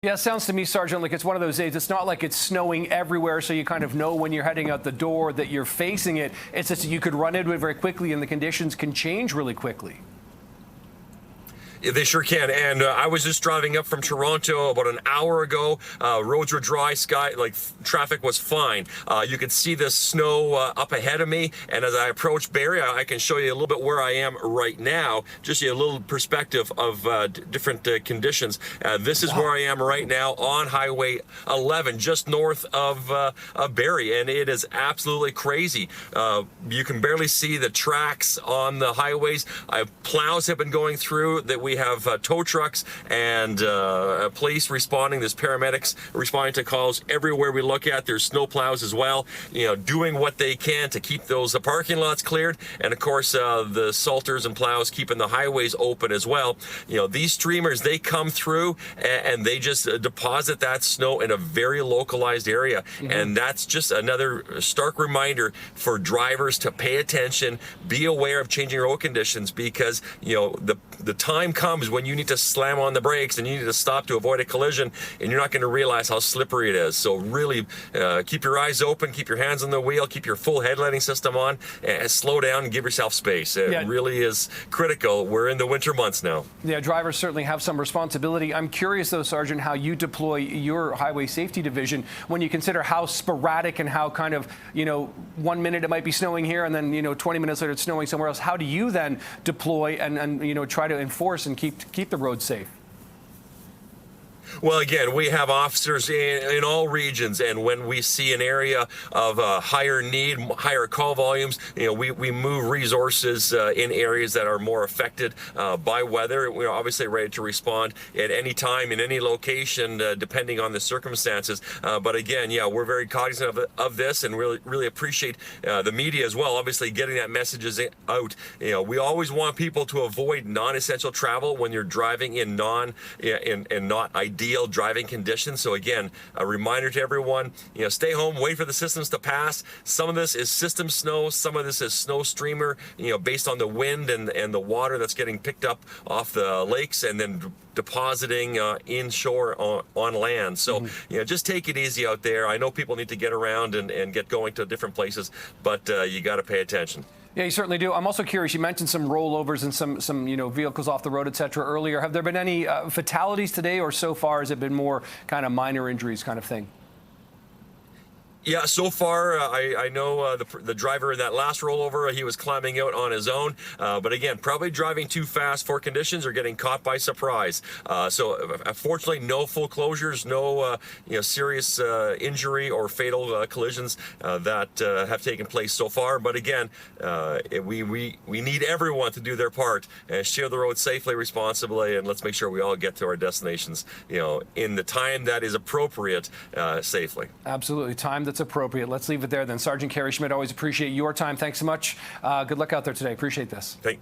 Yeah, it sounds to me, Sergeant, like it's one of those days. It's not like it's snowing everywhere, so you kind of know when you're heading out the door that you're facing it. It's just you could run into it very quickly, and the conditions can change really quickly. They sure can. And I was just driving up from Toronto about an hour ago. Roads were dry, traffic was fine. You could see the snow up ahead of me. And as I approach Barrie, I can show you a little bit where I am right now, just a little perspective of different conditions. This is where I am right now on Highway 11, just north of Barrie. And it is absolutely crazy. You can barely see the tracks on the highways. Plows have been going through that we have tow trucks and police responding. There's paramedics responding to calls everywhere we look at. There's snow plows as well, doing what they can to keep those parking lots cleared. And of course, the salters and plows keeping the highways open as well. These streamers, they come through and they just deposit that snow in a very localized area. Mm-hmm. And that's just another stark reminder for drivers to pay attention, be aware of changing road conditions, because, the time comes when you need to slam on the brakes and you need to stop to avoid a collision, and you're not going to realize how slippery it is. So really keep your eyes open, keep your hands on the wheel, keep your full headlighting system on, and slow down and give yourself space. It really is critical. We're in the winter months now. Yeah, drivers certainly have some responsibility. I'm curious, though, Sergeant, how you deploy your highway safety division when you consider how sporadic and how kind of, 1 minute it might be snowing here and then, 20 minutes later it's snowing somewhere else. How do you then deploy and try to enforce and keep the roads safe? Well, again, we have officers in all regions, and when we see an area of higher need, higher call volumes, we move resources in areas that are more affected by weather. We're obviously ready to respond at any time, in any location, depending on the circumstances. But again, we're very cognizant of this, and really appreciate the media as well, obviously getting that messages out. We always want people to avoid non-essential travel when you're driving in not ideal driving conditions. So again, a reminder to everyone, stay home, wait for the systems to pass. Some of this is system snow, some of this is snow streamer, based on the wind and the water that's getting picked up off the lakes and then depositing inshore on land. So, just take it easy out there. I know people need to get around and get going to different places, but you got to pay attention. Yeah, you certainly do. I'm also curious, you mentioned some rollovers and some vehicles off the road, et cetera, earlier. Have there been any fatalities today, or so far has it been more kind of minor injuries kind of thing? Yeah, so far, I know the driver in that last rollover, he was climbing out on his own. But again, probably driving too fast for conditions or getting caught by surprise. So fortunately, no full closures, no serious injury or fatal collisions that have taken place so far. But again, we need everyone to do their part and share the road safely, responsibly, and let's make sure we all get to our destinations, in the time that is appropriate, safely. Absolutely. Time that's appropriate. Let's leave it there then. Sergeant Kerry Schmidt, always appreciate your time. Thanks so much. Good luck out there today. Appreciate this. Thank